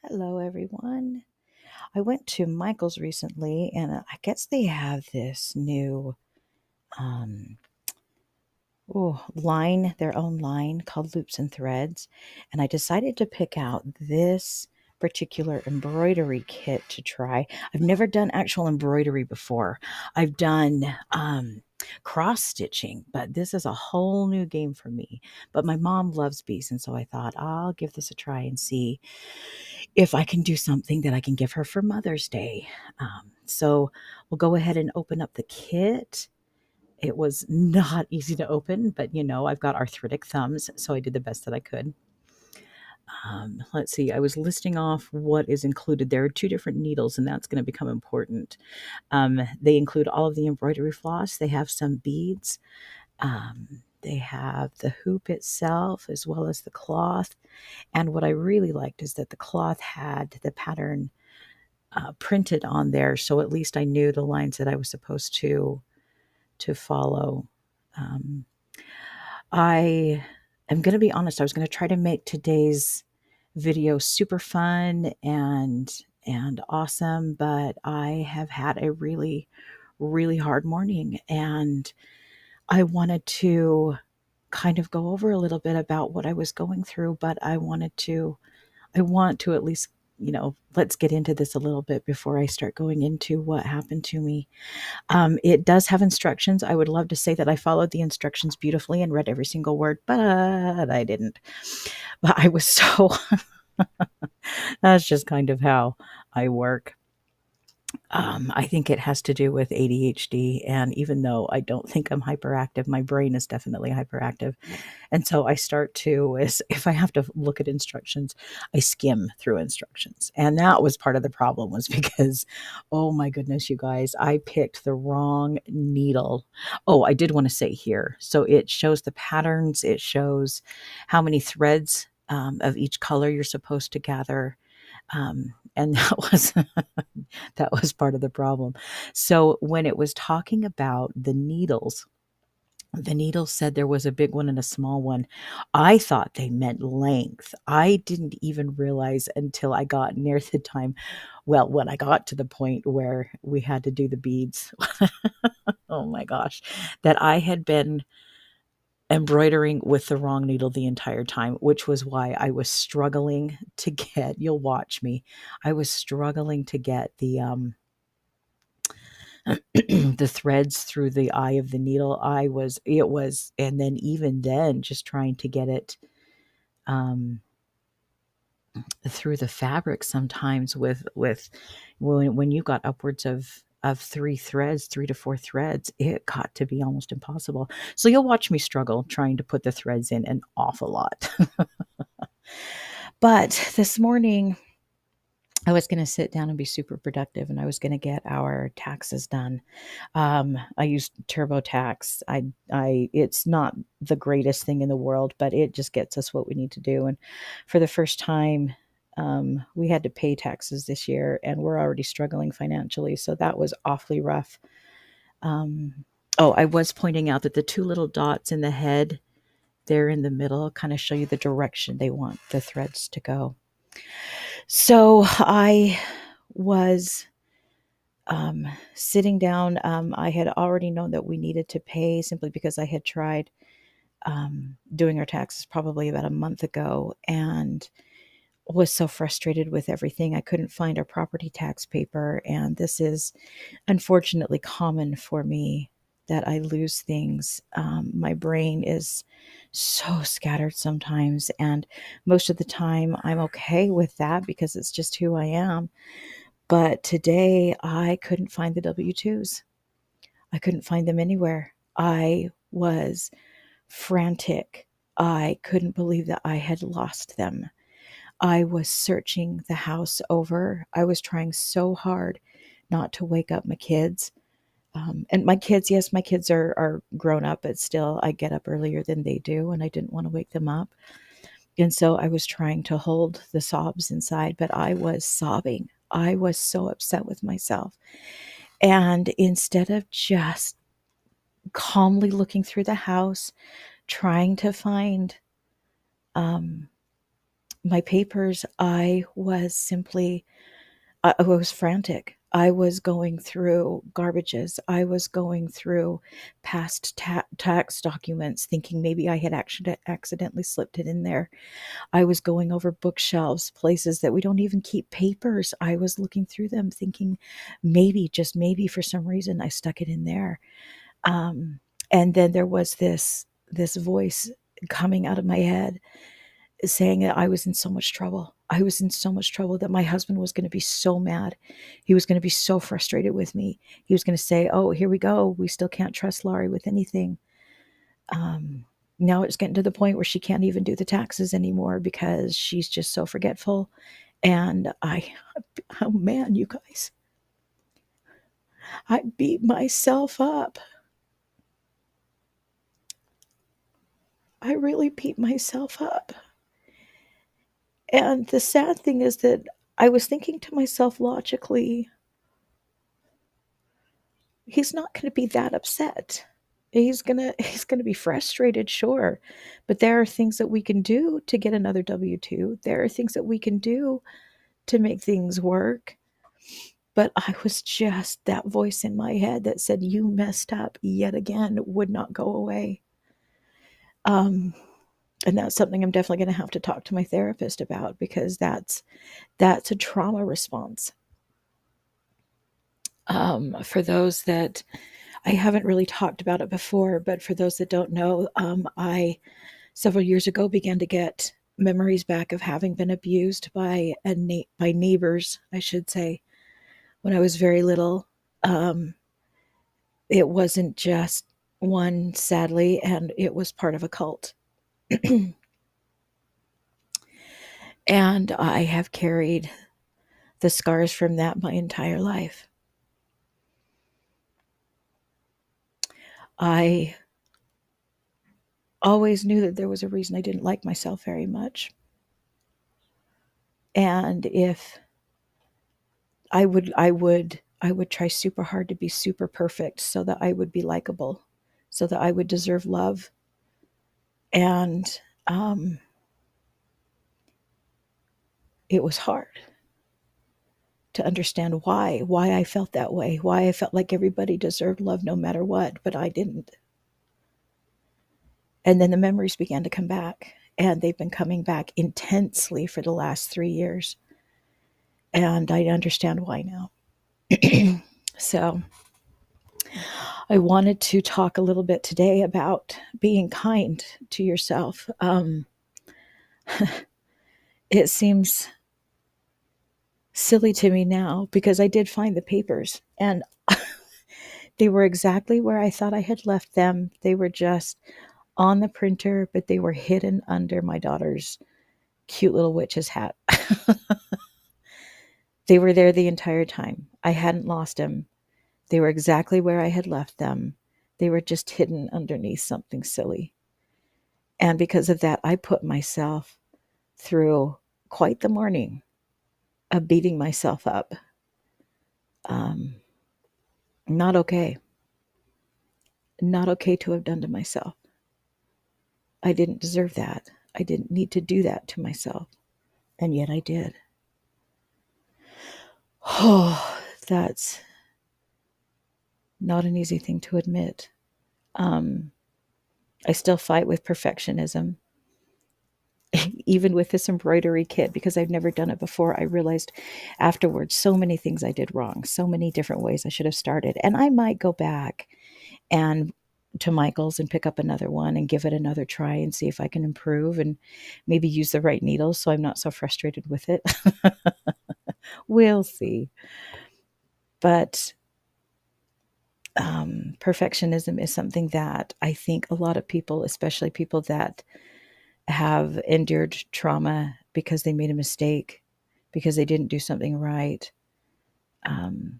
Hello, everyone. I went to Michael's recently, and I guess they have this new um, line, their own line called Loops and Threads. And I decided to pick out this particular embroidery kit to try. I've never done actual embroidery before. I've done cross stitching, but this is a whole new game for me. But my mom loves bees, and so I thought I'll give this a try and see if I can do something that I can give her for Mother's Day. So we'll go ahead and open up the kit. It was not easy to open, but I've got arthritic thumbs, so I did the best that I could. Let's see, I was listing off what is included. There are two different needles, and that's going to become important. They include all of the embroidery floss, they have some beads, they have the hoop itself as well as the cloth. And what I really liked is that the cloth had the pattern printed on there, so at least I knew the lines that I was supposed to follow. Um, I am going to be honest. I was going to try to make today's video super fun and awesome, but I have had a really hard morning, and I wanted to kind of go over a little bit about what I was going through, but I want to at least, let's get into this a little bit before I start going into what happened to me. It does have instructions. I would love to say that I followed the instructions beautifully and read every single word, but I didn't. But I was so, that's just kind of how I work. I think it has to do with ADHD. And even though I don't think I'm hyperactive, my brain is definitely hyperactive. And so I start to, is if I have to look at instructions, I skim through instructions. And that was part of the problem, was because, oh my goodness, you guys, I picked the wrong needle. Oh, I did want to say here. So it shows the patterns, it shows how many threads of each color you're supposed to gather. And that was that was part of the problem. So when it was talking about the needles said there was a big one and a small one. I thought they meant length. I didn't even realize until I got near the time. Well, when I got to the point where we had to do the beads, oh my gosh, that I had been embroidering with the wrong needle the entire time, which was why I was struggling to get, you'll watch me, I was struggling to get the threads through the eye of the needle. And then even then, just trying to get it um, through the fabric sometimes with when you got upwards of three to four threads, it got to be almost impossible. So you'll watch me struggle trying to put the threads in an awful lot. But this morning, I was going to sit down and be super productive, and I was going to get our taxes done. I used TurboTax. It's not the greatest thing in the world, but it just gets us what we need to do. And for the first time, we had to pay taxes this year, and we're already struggling financially. So that was awfully rough. Oh, I was pointing out that the two little dots in the head, there in the middle, kind of show you the direction they want the threads to go. So I was sitting down. I had already known that we needed to pay simply because I had tried doing our taxes probably about a month ago and was so frustrated with everything. I couldn't find our property tax paper. And this is unfortunately common for me, that I lose things. My brain is so scattered sometimes. And most of the time, I'm okay with that because it's just who I am. But today, I couldn't find the W 2s. I couldn't find them anywhere. I was frantic. I couldn't believe that I had lost them. I was searching the house over. I was trying so hard not to wake up my kids. And my kids, yes, my kids are grown up, but still, I get up earlier than they do, and I didn't want to wake them up. And so I was trying to hold the sobs inside, but I was sobbing. I was so upset with myself. And instead of just calmly looking through the house, trying to find my papers, I was frantic. I was going through garbages. I was going through past tax documents, thinking maybe I had accidentally slipped it in there. I was going over bookshelves, places that we don't even keep papers. I was looking through them, thinking maybe, just maybe, for some reason, I stuck it in there. Um, and then there was this voice coming out of my head saying that I was in so much trouble. I was in so much trouble that my husband was going to be so mad. He was going to be so frustrated with me. He was going to say, "Oh, here we go. We still can't trust Laurie with anything." Um, Now it's getting to the point where she can't even do the taxes anymore because she's just so forgetful. And oh man, you guys, I beat myself up. I really beat myself up. And the sad thing is that I was thinking to myself logically, he's not going to be that upset. He's going to be frustrated, sure, but there are things that we can do to get another W2. There are things that we can do to make things work. But I was just that voice in my head that said, "You messed up yet again," would not go away. Um, and that's something I'm definitely going to have to talk to my therapist about, because that's a trauma response. For those that I haven't really talked about it before, but for those that don't know, I several years ago began to get memories back of having been abused by by neighbors, I should say, when I was very little. Um, it wasn't just one, sadly, and it was part of a cult. And I have carried the scars from that my entire life. I always knew that there was a reason I didn't like myself very much. And if I would try super hard to be super perfect so that I would be likable, so that I would deserve love. And um, it was hard to understand why I felt that way, why I felt like everybody deserved love no matter what, but I didn't. And then the memories began to come back, and they've been coming back intensely for the last 3 years. And I understand why now. So I wanted to talk a little bit today about being kind to yourself. It seems silly to me now because I did find the papers, and they were exactly where I thought I had left them. They were just on the printer, but they were hidden under my daughter's cute little witch's hat. They were there the entire time. I hadn't lost them. They were exactly where I had left them. They were just hidden underneath something silly. And because of that, I put myself through quite the morning of beating myself up. Um, Not okay. Not okay to have done to myself. I didn't deserve that. I didn't need to do that to myself. And yet I did. Oh, that's not an easy thing to admit. Um, I still fight with perfectionism. Even with this embroidery kit, because I've never done it before, I realized afterwards so many things I did wrong, so many different ways I should have started. And I might go back and to Michael's and pick up another one and give it another try and see if I can improve and maybe use the right needles so I'm not so frustrated with it. We'll see. But perfectionism is something that I think a lot of people, especially people that have endured trauma because they made a mistake, because they didn't do something right, um,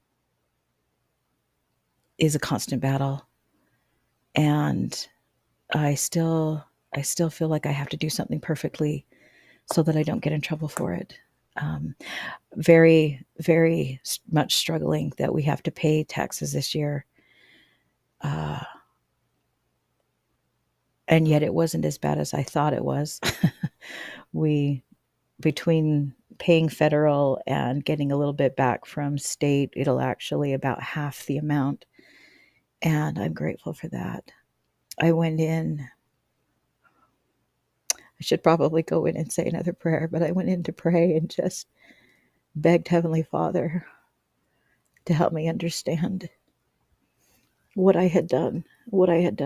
is a constant battle. And I still, I still feel like I have to do something perfectly so that I don't get in trouble for it. Um, Very, very much struggling that we have to pay taxes this year. Uh, and yet it wasn't as bad as I thought it was. we between paying federal and getting a little bit back from state, it'll actually about half the amount. And I'm grateful for that. I went in, I should probably go in and say another prayer, but I went in to pray and just begged Heavenly Father to help me understand what I had done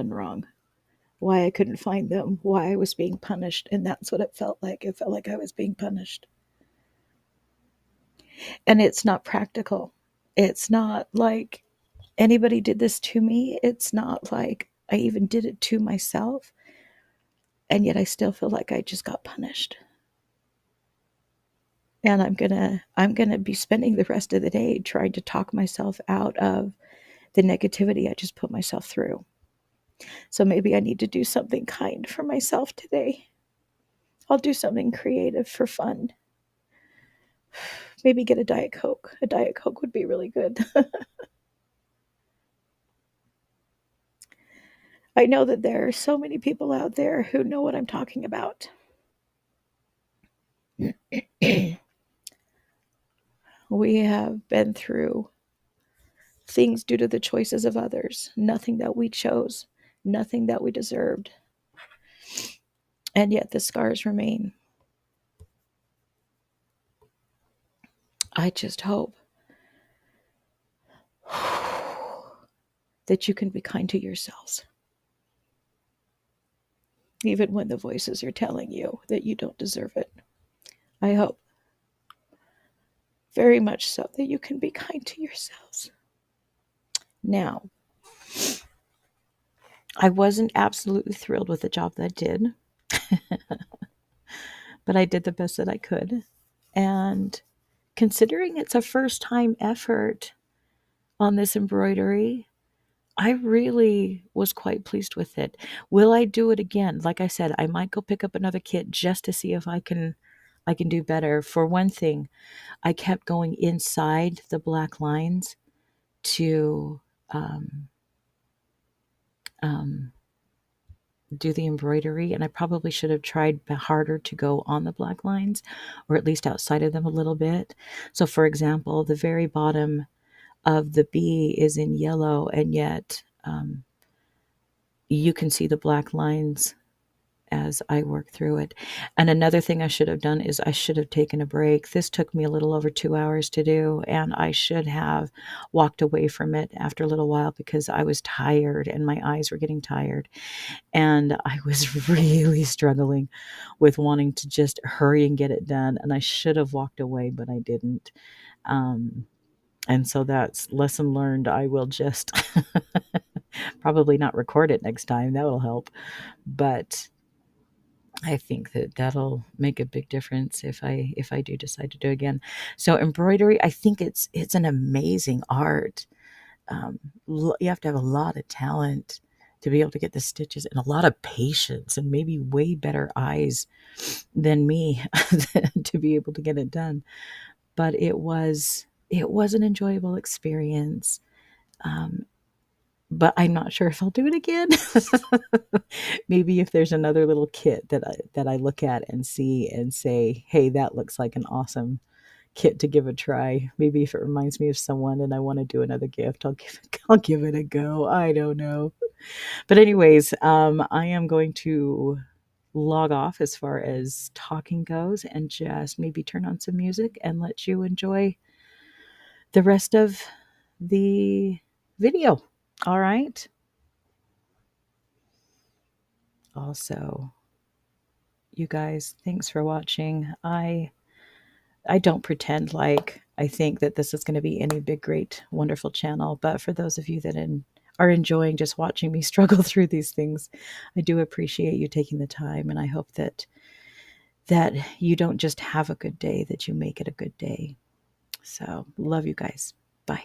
wrong, why I couldn't find them, why I was being punished. And that's what it felt like. It felt like I was being punished. And it's not practical. It's not like anybody did this to me. It's not like I even did it to myself. And yet I still feel like I just got punished. And I'm gonna be spending the rest of the day trying to talk myself out of the negativity I just put myself through. So maybe I need to do something kind for myself today. I'll do something creative for fun. Maybe get a Diet Coke. A Diet Coke would be really good. I know that there are so many people out there who know what I'm talking about. We have been through things due to the choices of others, nothing that we chose, nothing that we deserved. And yet the scars remain. I just hope that you can be kind to yourselves, even when the voices are telling you that you don't deserve it. I hope very much so that you can be kind to yourselves. Now, I wasn't absolutely thrilled with the job that I did, but I did the best that I could. And considering it's a first time effort on this embroidery, I really was quite pleased with it. Will I do it again? Like I said, I might go pick up another kit just to see if I can do better. For one thing, I kept going inside the black lines to um, um, do the embroidery, and I probably should have tried harder to go on the black lines, or at least outside of them a little bit. So, for example, the very bottom of the bee is in yellow, and yet you can see the black lines as I work through it. And another thing I should have done is I should have taken a break. This took me a little over 2 hours to do, and I should have walked away from it after a little while because I was tired and my eyes were getting tired. And I was really struggling with wanting to just hurry and get it done. And I should have walked away, but I didn't. Um, and so that's lesson learned. I will just probably not record it next time. That will help. But I think that that'll make a big difference if I do decide to do it again. So embroidery, I think it's an amazing art. You have to have a lot of talent to be able to get the stitches and a lot of patience and maybe way better eyes than me to be able to get it done. But it was an enjoyable experience. Um, but I'm not sure if I'll do it again. Maybe if there's another little kit that I look at and see and say, "Hey, that looks like an awesome kit to give a try." Maybe if it reminds me of someone and I want to do another gift, I'll give it a go. I don't know. But anyways, I am going to log off as far as talking goes and just maybe turn on some music and let you enjoy the rest of the video. All right. Also, you guys, thanks for watching. I don't pretend like I think that this is going to be any big, great, wonderful channel, but for those of you that are enjoying just watching me struggle through these things, I do appreciate you taking the time, and I hope that you don't just have a good day, that you make it a good day. So, love you guys. Bye.